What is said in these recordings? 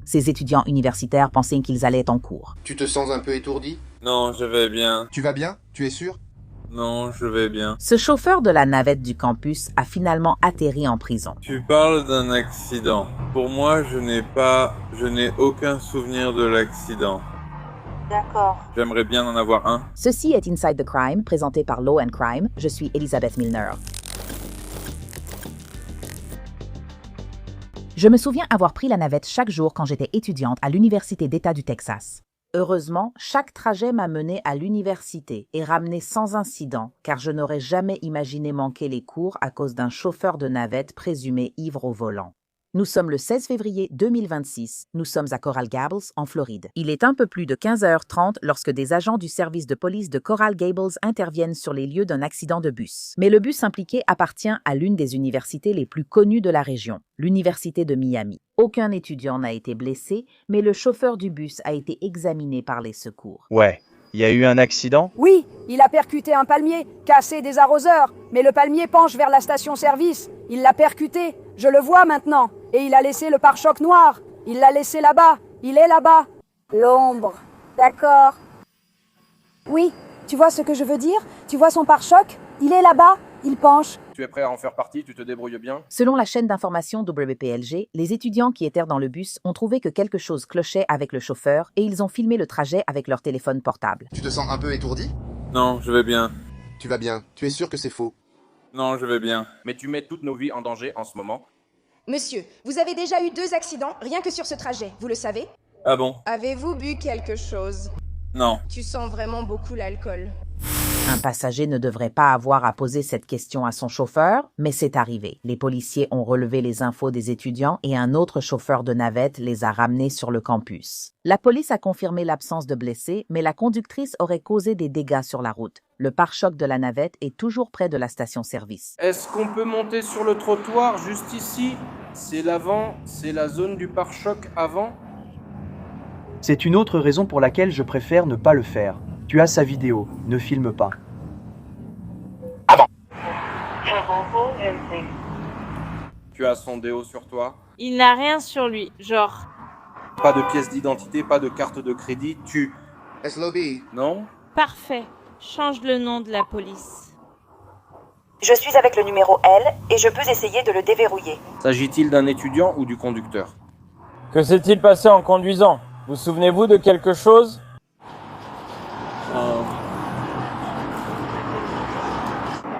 Ces étudiants universitaires pensaient qu'ils allaient être en cours. Tu te sens un peu étourdi? Non, je vais bien. Tu vas bien? Tu es sûr? Non, je vais bien. Ce chauffeur de la navette du campus a finalement atterri en prison. Tu parles d'un accident. Pour moi, je n'ai aucun souvenir de l'accident. D'accord. J'aimerais bien en avoir un. Ceci est Inside the Crime, présenté par Law and Crime. Je suis Elizabeth Milner. Je me souviens avoir pris la navette chaque jour quand j'étais étudiante à l'Université d'État du Texas. Heureusement, chaque trajet m'a menée à l'université et ramené sans incident, car je n'aurais jamais imaginé manquer les cours à cause d'un chauffeur de navette présumé ivre au volant. Nous sommes le 16 février 2026. Nous sommes à Coral Gables, en Floride. Il est un peu plus de 15h30 lorsque des agents du service de police de Coral Gables interviennent sur les lieux d'un accident de bus. Mais le bus impliqué appartient à l'une des universités les plus connues de la région, l'Université de Miami. Aucun étudiant n'a été blessé, mais le chauffeur du bus a été examiné par les secours. Ouais, il y a eu un accident? Oui, il a percuté un palmier, cassé des arroseurs, mais le palmier penche vers la station-service. Il l'a percuté, je le vois maintenant, et il a laissé le pare-choc noir. Il l'a laissé là-bas, il est là-bas. L'ombre. D'accord. Oui, tu vois ce que je veux dire? Tu vois son pare-choc? Il est là-bas, il penche. Tu es prêt à en faire partie, tu te débrouilles bien? Selon la chaîne d'information WPLG, les étudiants qui étaient dans le bus ont trouvé que quelque chose clochait avec le chauffeur et ils ont filmé le trajet avec leur téléphone portable. Tu te sens un peu étourdi? Non, je vais bien. Tu vas bien. Tu es sûr que c'est faux? Non, je vais bien. Mais tu mets toutes nos vies en danger en ce moment. Monsieur, vous avez déjà eu 2 accidents rien que sur ce trajet, vous le savez? Ah bon? Avez-vous bu quelque chose? Non. Tu sens vraiment beaucoup l'alcool. Un passager ne devrait pas avoir à poser cette question à son chauffeur, mais c'est arrivé. Les policiers ont relevé les infos des étudiants et un autre chauffeur de navette les a ramenés sur le campus. La police a confirmé l'absence de blessés, mais la conductrice aurait causé des dégâts sur la route. Le pare-choc de la navette est toujours près de la station-service. Est-ce qu'on peut monter sur le trottoir juste ici? C'est l'avant, c'est la zone du pare-choc avant? C'est une autre raison pour laquelle je préfère ne pas le faire. Tu as sa vidéo, ne filme pas. Tu as son déo sur toi? Il n'a rien sur lui, genre... Pas de pièce d'identité, pas de carte de crédit, SLOB. Non? Parfait. Change le nom de la police. Je suis avec le numéro L et je peux essayer de le déverrouiller. S'agit-il d'un étudiant ou du conducteur? Que s'est-il passé en conduisant? Vous souvenez-vous de quelque chose?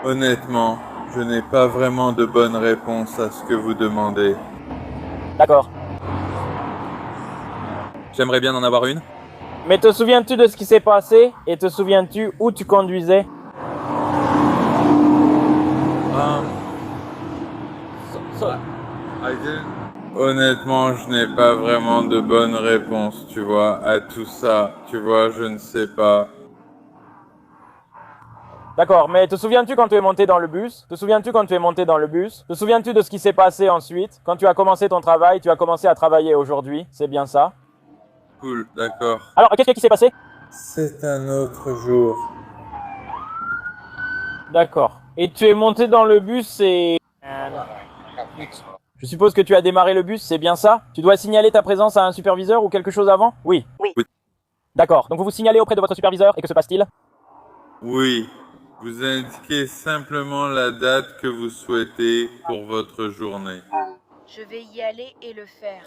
Honnêtement, je n'ai pas vraiment de bonne réponse à ce que vous demandez. D'accord. J'aimerais bien en avoir une. Mais te souviens-tu de ce qui s'est passé? Et te souviens-tu où tu conduisais? Honnêtement, je n'ai pas vraiment de bonne réponse, tu vois, à tout ça. Tu vois, je ne sais pas. D'accord, mais te souviens-tu quand tu es monté dans le bus? Te souviens-tu quand tu es monté dans le bus? Te souviens-tu de ce qui s'est passé ensuite? Quand tu as commencé ton travail, tu as commencé à travailler aujourd'hui, c'est bien ça? Cool, d'accord. Alors, qu'est-ce qui s'est passé? C'est un autre jour. D'accord. Et tu es monté dans le bus et... Je suppose que tu as démarré le bus, c'est bien ça? Tu dois signaler ta présence à un superviseur ou quelque chose avant? Oui. Oui. D'accord, donc vous vous signalez auprès de votre superviseur et que se passe-t-il? Oui. Vous indiquez simplement la date que vous souhaitez pour votre journée. Je vais y aller et le faire.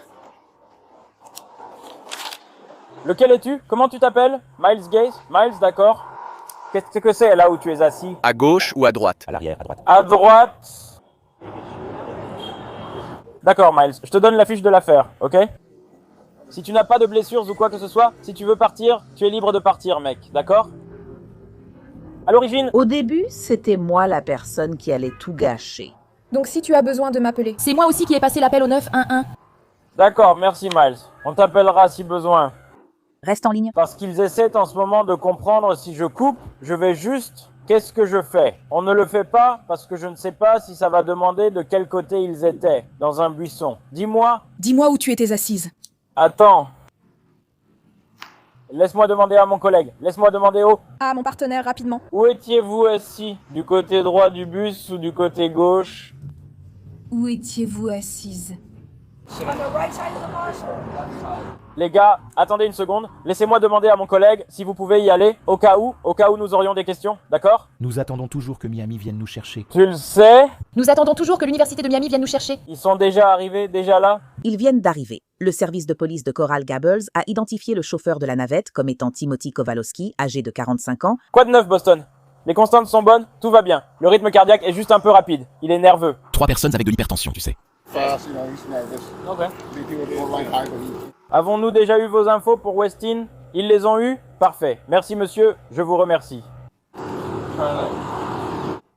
Lequel es-tu? Comment tu t'appelles? Miles Gaze? Miles, d'accord. Qu'est-ce que c'est là où tu es assis? À gauche ou à droite? À l'arrière, à droite. À droite. D'accord, Miles, je te donne la fiche de l'affaire, ok? Si tu n'as pas de blessures ou quoi que ce soit, si tu veux partir, tu es libre de partir, mec, d'accord? À l'origine... Au début, c'était moi la personne qui allait tout gâcher. Donc si tu as besoin de m'appeler. C'est moi aussi qui ai passé l'appel au 911. D'accord, merci Miles. On t'appellera si besoin. Reste en ligne. Parce qu'ils essaient en ce moment de comprendre si je coupe, je vais juste... Qu'est-ce que je fais? On ne le fait pas parce que je ne sais pas si ça va demander de quel côté ils étaient, dans un buisson. Dis-moi. Dis-moi où tu étais assise. Attends. Laisse-moi demander à mon collègue. Laisse-moi demander au... Ah, mon partenaire, rapidement. Où étiez-vous assis? Du côté droit du bus ou du côté gauche? Où étiez-vous assise? Les gars, attendez une seconde. Laissez-moi demander à mon collègue si vous pouvez y aller, au cas où nous aurions des questions, d'accord? Nous attendons toujours que Miami vienne nous chercher. Tu le sais? Nous attendons toujours que l'université de Miami vienne nous chercher. Ils sont déjà arrivés, déjà là? Ils viennent d'arriver. Le service de police de Coral Gables a identifié le chauffeur de la navette comme étant Timothy Kowalowski, âgé de 45 ans. Quoi de neuf, Boston? Les constantes sont bonnes, tout va bien. Le rythme cardiaque est juste un peu rapide. Il est nerveux. 3 personnes avec de l'hypertension, tu sais. Avons-nous déjà eu vos infos pour Westin? Ils les ont eues? Parfait. Merci monsieur, je vous remercie.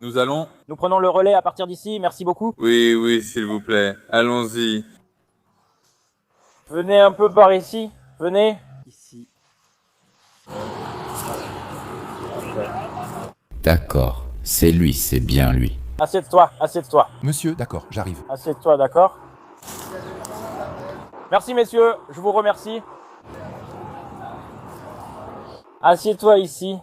Nous allons? Nous prenons le relais à partir d'ici, merci beaucoup. Oui, s'il vous plaît. Allons-y. Venez un peu par ici, venez. Ici. D'accord, c'est lui, c'est bien lui. Assieds-toi, assieds-toi. Monsieur, d'accord, j'arrive. Assieds-toi, d'accord? Merci messieurs, je vous remercie. Assieds-toi ici.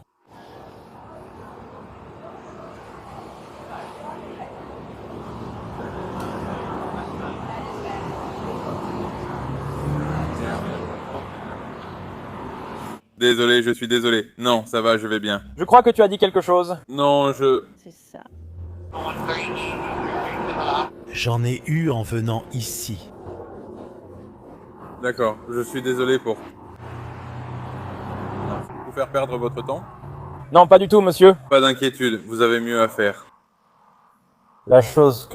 Désolé, je suis désolé. Non, ça va, je vais bien. Je crois que tu as dit quelque chose. Non, C'est ça. J'en ai eu en venant ici. D'accord, je suis désolé pour vous faire perdre votre temps. Non, pas du tout, monsieur. Pas d'inquiétude, vous avez mieux à faire. La chose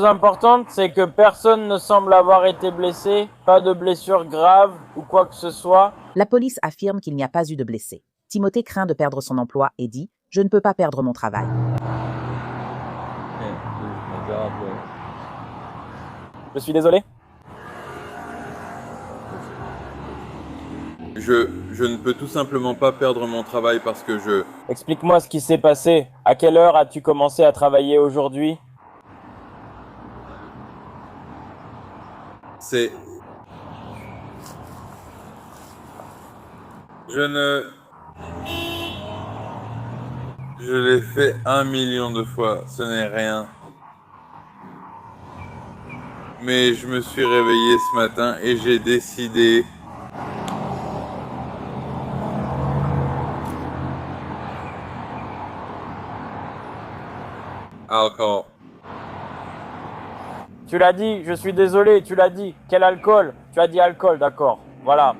importante, c'est que personne ne semble avoir été blessé, pas de blessure grave ou quoi que ce soit. La police affirme qu'il n'y a pas eu de blessés. Timothée craint de perdre son emploi et dit « Je ne peux pas perdre mon travail ». Je suis désolé. Je ne peux tout simplement pas perdre mon travail parce que je... Explique-moi ce qui s'est passé. À quelle heure as-tu commencé à travailler aujourd'hui? C'est... Je l'ai fait 1 million de fois, ce n'est rien. Mais je me suis réveillé ce matin et j'ai décidé... Alcool. Tu l'as dit, je suis désolé, tu l'as dit. Quel alcool? Tu as dit alcool, d'accord. Voilà.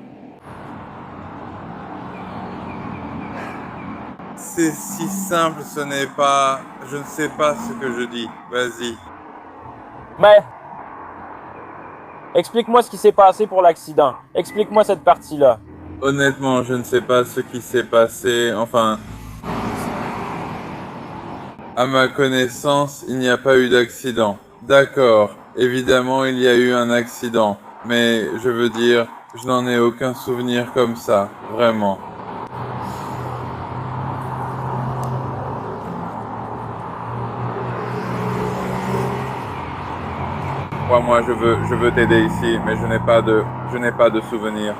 C'est si simple, ce n'est pas... Je ne sais pas ce que je dis. Vas-y. Mais... Explique-moi ce qui s'est passé pour l'accident. Explique-moi cette partie-là. Honnêtement, je ne sais pas ce qui s'est passé. Enfin... À ma connaissance, il n'y a pas eu d'accident. D'accord. Évidemment, il y a eu un accident. Mais, je veux dire, je n'en ai aucun souvenir comme ça. Vraiment. Crois-moi, je veux t'aider ici, mais je n'ai pas de souvenir.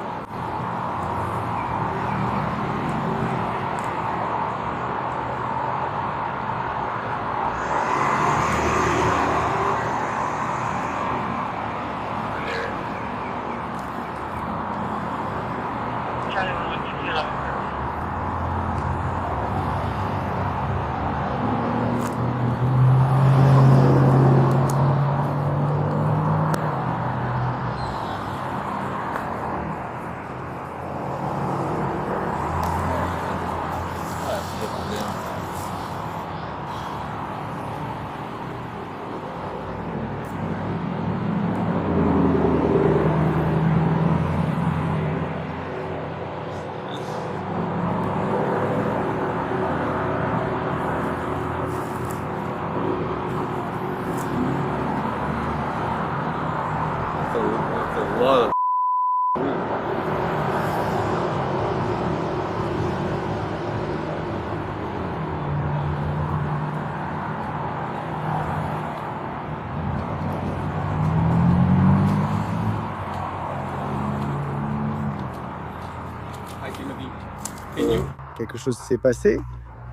Quelque chose s'est passé?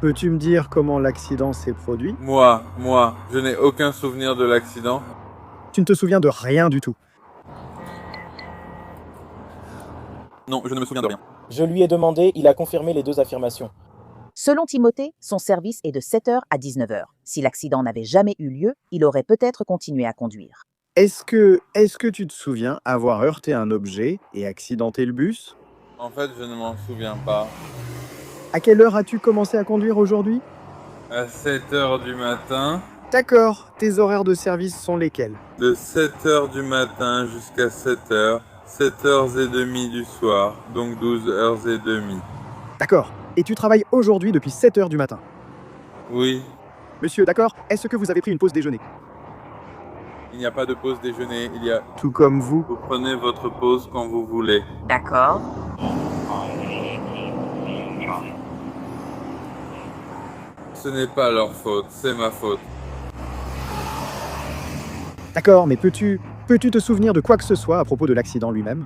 Peux-tu me dire comment l'accident s'est produit? Moi, je n'ai aucun souvenir de l'accident. Tu ne te souviens de rien du tout. Non, je ne me souviens de rien. Je lui ai demandé, il a confirmé les 2 affirmations. Selon Timothée, son service est de 7h à 19h. Si l'accident n'avait jamais eu lieu, il aurait peut-être continué à conduire. Est-ce que tu te souviens avoir heurté un objet et accidenté le bus? En fait, je ne m'en souviens pas. À quelle heure as-tu commencé à conduire aujourd'hui? À 7h du matin, D'accord, tes horaires de service sont lesquels? de 7h du matin jusqu'à 7h, 7h30 du soir, donc 12h30. D'accord, et tu travailles aujourd'hui depuis 7h du matin. Oui, Monsieur, d'accord, est-ce que vous avez pris une pause déjeuner? il n'y a pas de pause déjeuner, il y a... Tout comme vous. Vous prenez votre pause quand vous voulez. D'accord. Ce n'est pas leur faute, c'est ma faute. D'accord, mais peux-tu te souvenir de quoi que ce soit à propos de l'accident lui-même?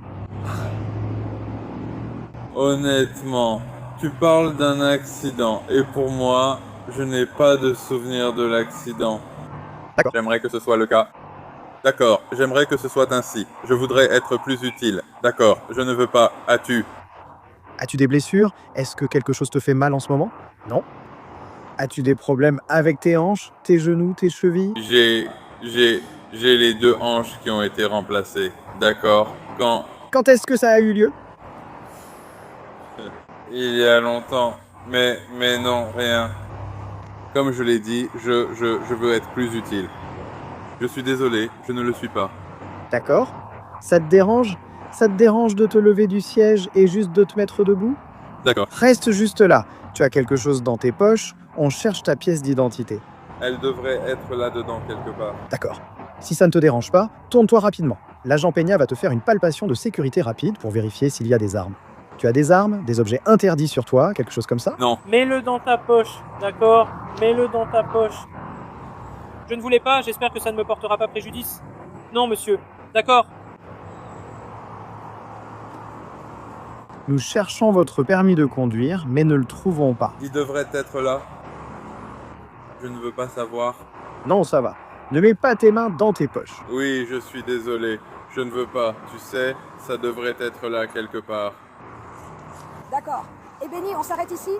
Honnêtement, tu parles d'un accident, et pour moi, je n'ai pas de souvenir de l'accident. D'accord. J'aimerais que ce soit le cas. D'accord, j'aimerais que ce soit ainsi. Je voudrais être plus utile. D'accord, je ne veux pas. As-tu? As-tu des blessures? Est-ce que quelque chose te fait mal en ce moment? Non. As-tu des problèmes avec tes hanches, tes genoux, tes chevilles? J'ai les 2 hanches qui ont été remplacées. D'accord. Quand est-ce que ça a eu lieu? Il y a longtemps. Mais non, rien. Comme je l'ai dit, je veux être plus utile. Je suis désolé, je ne le suis pas. D'accord. Ça te dérange? Ça te dérange de te lever du siège et juste de te mettre debout? D'accord. Reste juste là. Tu as quelque chose dans tes poches, on cherche ta pièce d'identité. Elle devrait être là-dedans quelque part. D'accord. Si ça ne te dérange pas, tourne-toi rapidement. L'agent Peña va te faire une palpation de sécurité rapide pour vérifier s'il y a des armes. Tu as des armes, des objets interdits sur toi, quelque chose comme ça? Non. Mets-le dans ta poche, d'accord? Mets-le dans ta poche. Je ne voulais pas, j'espère que ça ne me portera pas préjudice. Non, monsieur. D'accord. Nous cherchons votre permis de conduire, mais ne le trouvons pas. Il devrait être là. Je ne veux pas savoir. Non, ça va. Ne mets pas tes mains dans tes poches. Oui, je suis désolé. Je ne veux pas. Tu sais, ça devrait être là quelque part. D'accord. Et Benny, on s'arrête ici?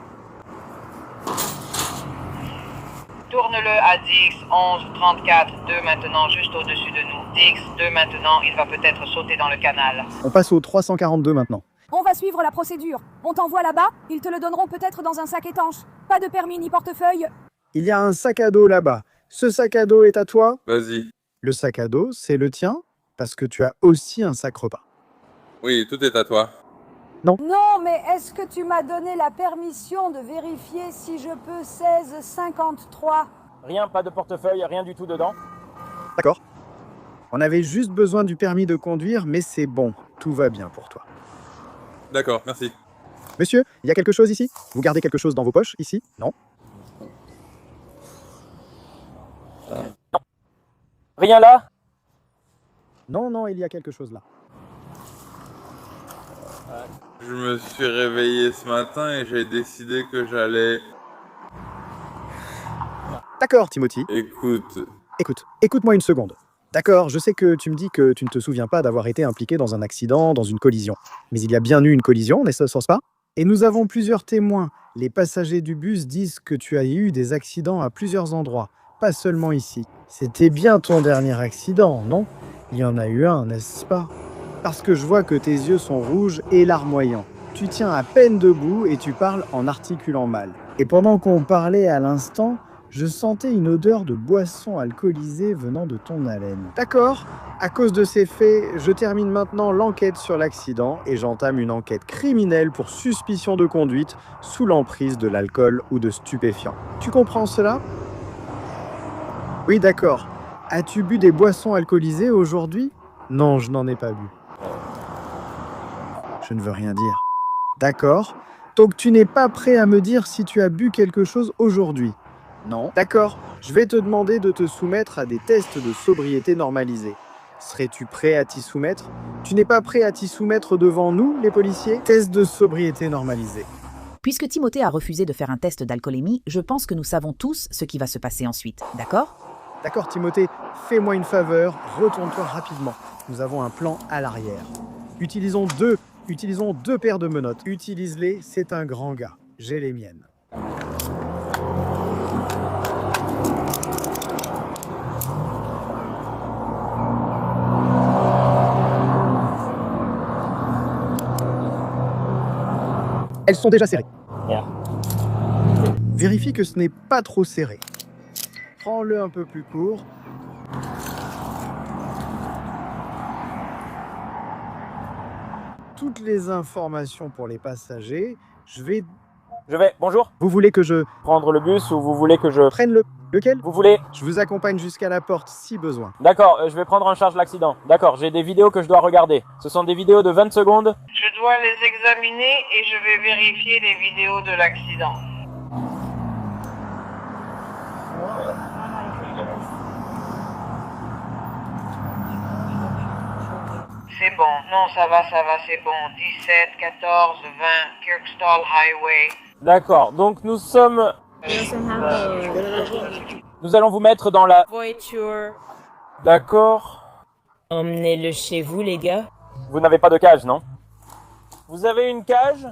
Tourne-le à Dix 1134, 2 maintenant juste au-dessus de nous. Dix 2 maintenant, il va peut-être sauter dans le canal. On passe au 342 maintenant. On va suivre la procédure. On t'envoie là-bas, ils te le donneront peut-être dans un sac étanche. Pas de permis ni portefeuille. Il y a un sac à dos là-bas. Ce sac à dos est à toi? Vas-y. Le sac à dos, c'est le tien? Parce que tu as aussi un sac repas. Oui, tout est à toi. Non, mais est-ce que tu m'as donné la permission de vérifier si je peux 1653? Rien, pas de portefeuille, rien du tout dedans. D'accord. On avait juste besoin du permis de conduire, mais c'est bon. Tout va bien pour toi. D'accord, merci. Monsieur, il y a quelque chose ici? Vous gardez quelque chose dans vos poches, ici? Non? Rien là? Non, il y a quelque chose là. Je me suis réveillé ce matin et j'ai décidé que j'allais... D'accord, Timothy. Écoute-moi une seconde. D'accord, je sais que tu me dis que tu ne te souviens pas d'avoir été impliqué dans un accident, dans une collision. Mais il y a bien eu une collision, n'est-ce pas? Et nous avons plusieurs témoins. Les passagers du bus disent que tu as eu des accidents à plusieurs endroits, pas seulement ici. C'était bien ton dernier accident, non? Il y en a eu un, n'est-ce pas? Parce que je vois que tes yeux sont rouges et larmoyants. Tu tiens à peine debout et tu parles en articulant mal. Et pendant qu'on parlait à l'instant, je sentais une odeur de boisson alcoolisée venant de ton haleine. D'accord, à cause de ces faits, je termine maintenant l'enquête sur l'accident et j'entame une enquête criminelle pour suspicion de conduite sous l'emprise de l'alcool ou de stupéfiants. Tu comprends cela? Oui, d'accord. As-tu bu des boissons alcoolisées aujourd'hui? Non, je n'en ai pas bu. Je ne veux rien dire. D'accord. Donc tu n'es pas prêt à me dire si tu as bu quelque chose aujourd'hui? Non. D'accord. Je vais te demander de te soumettre à des tests de sobriété normalisés. Serais-tu prêt à t'y soumettre? Tu n'es pas prêt à t'y soumettre devant nous, les policiers? Test de sobriété normalisé. Puisque Timothée a refusé de faire un test d'alcoolémie, je pense que nous savons tous ce qui va se passer ensuite, d'accord? D'accord, Timothée, fais-moi une faveur, retourne-toi rapidement. Nous avons un plan à l'arrière. Utilisons deux paires de menottes. Utilise-les, c'est un grand gars. J'ai les miennes. Elles sont déjà serrées. Vérifie que ce n'est pas trop serré. Prends-le un peu plus court. Toutes les informations pour les passagers, je vais... Bonjour. Vous voulez que je... Prendre le bus ou vous voulez que je... Prenne lequel? Vous voulez... Je vous accompagne jusqu'à la porte si besoin. D'accord, je vais prendre en charge l'accident. D'accord, j'ai des vidéos que je dois regarder. Ce sont des vidéos de 20 secondes. Je dois les examiner et je vais vérifier les vidéos de l'accident. C'est bon, non, ça va, c'est bon. 17, 14, 20, Kirkstall Highway. D'accord, donc nous sommes... Nous allons vous mettre dans la... Voiture. D'accord. Emmenez-le chez vous, les gars. Vous n'avez pas de cage, non? Vous avez une cage?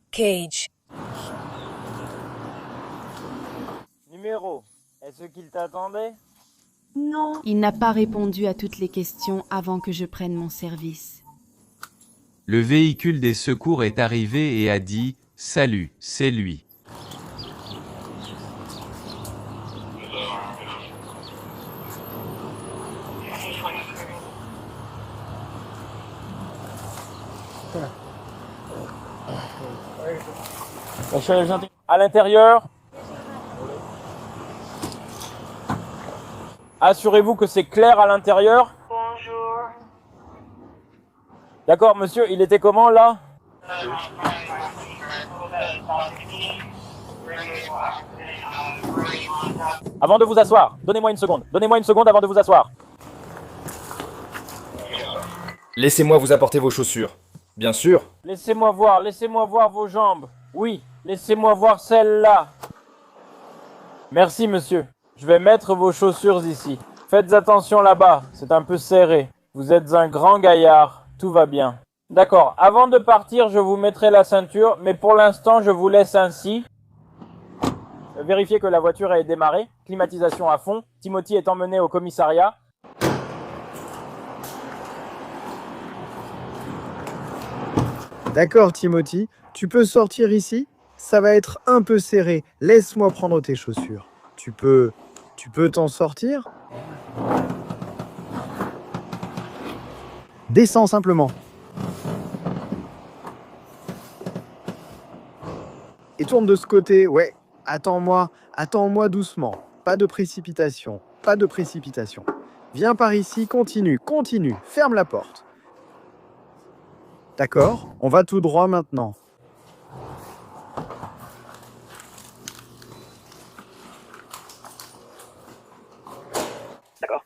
Cage. Numéro, est-ce qu'il t'attendait? Non. Il n'a pas répondu à toutes les questions avant que je prenne mon service. Le véhicule des secours est arrivé et a dit « Salut, c'est lui ». À l'intérieur, assurez-vous que c'est clair à l'intérieur. Bonjour. D'accord, monsieur, il était comment là? Avant de vous asseoir, donnez-moi une seconde. Donnez-moi une seconde avant de vous asseoir. Laissez-moi vous apporter vos chaussures. Bien sûr. Laissez-moi voir vos jambes. Oui, laissez-moi voir celle-là. Merci, monsieur. Je vais mettre vos chaussures ici. Faites attention là-bas, c'est un peu serré. Vous êtes un grand gaillard, tout va bien. D'accord, avant de partir, je vous mettrai la ceinture, mais pour l'instant, je vous laisse ainsi. Vérifiez que la voiture est démarrée. Climatisation à fond. Timothy est emmené au commissariat. D'accord, Timothy, tu peux sortir ici? Ça va être un peu serré. Laisse-moi prendre tes chaussures. Tu peux t'en sortir? Descends simplement. Et tourne de ce côté, ouais. Attends-moi doucement. Pas de précipitation. Viens par ici, continue. Ferme la porte. D'accord, on va tout droit maintenant. D'accord.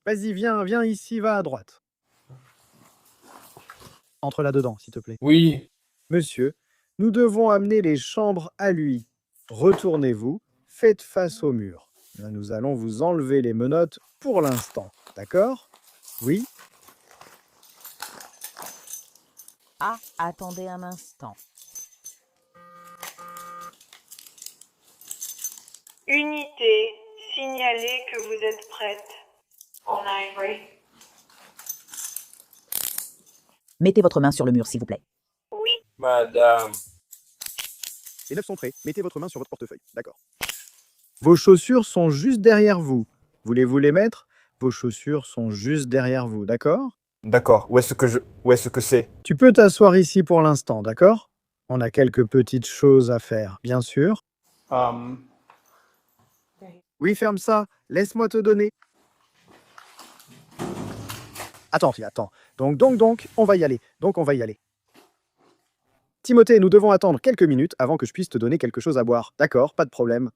Vas-y, viens ici, va à droite. Entre là-dedans, s'il te plaît. Oui. Monsieur, nous devons amener les chambres à lui. Retournez-vous, faites face au mur. Là, nous allons vous enlever les menottes pour l'instant. D'accord? Oui? Ah, attendez un instant. Unité, signalez que vous êtes prête. On a agree. Mettez votre main sur le mur, s'il vous plaît. Oui. Madame. Les 9 sont prêts. Mettez votre main sur votre portefeuille. D'accord. Vos chaussures sont juste derrière vous. Voulez-vous les mettre? Vos chaussures sont juste derrière vous, d'accord? D'accord. Où est-ce que c'est? Tu peux t'asseoir ici pour l'instant, d'accord? On a quelques petites choses à faire, bien sûr. Oui, ferme ça. Laisse-moi te donner. Attends. Donc, on va y aller. Timothée, nous devons attendre quelques minutes avant que je puisse te donner quelque chose à boire. D'accord, pas de problème.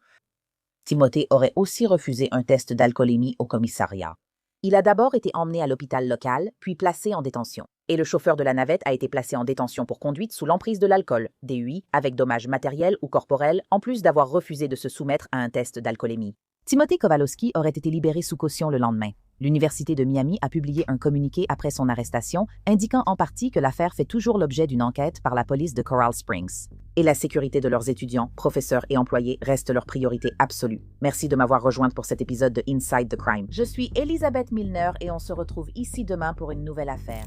Timothée aurait aussi refusé un test d'alcoolémie au commissariat. Il a d'abord été emmené à l'hôpital local, puis placé en détention. Et le chauffeur de la navette a été placé en détention pour conduite sous l'emprise de l'alcool, DUI, avec dommages matériels ou corporels, en plus d'avoir refusé de se soumettre à un test d'alcoolémie. Timothée Kowalowski aurait été libéré sous caution le lendemain. L'Université de Miami a publié un communiqué après son arrestation, indiquant en partie que l'affaire fait toujours l'objet d'une enquête par la police de Coral Springs. Et la sécurité de leurs étudiants, professeurs et employés reste leur priorité absolue. Merci de m'avoir rejointe pour cet épisode de Inside the Crime. Je suis Elisabeth Milner et on se retrouve ici demain pour une nouvelle affaire.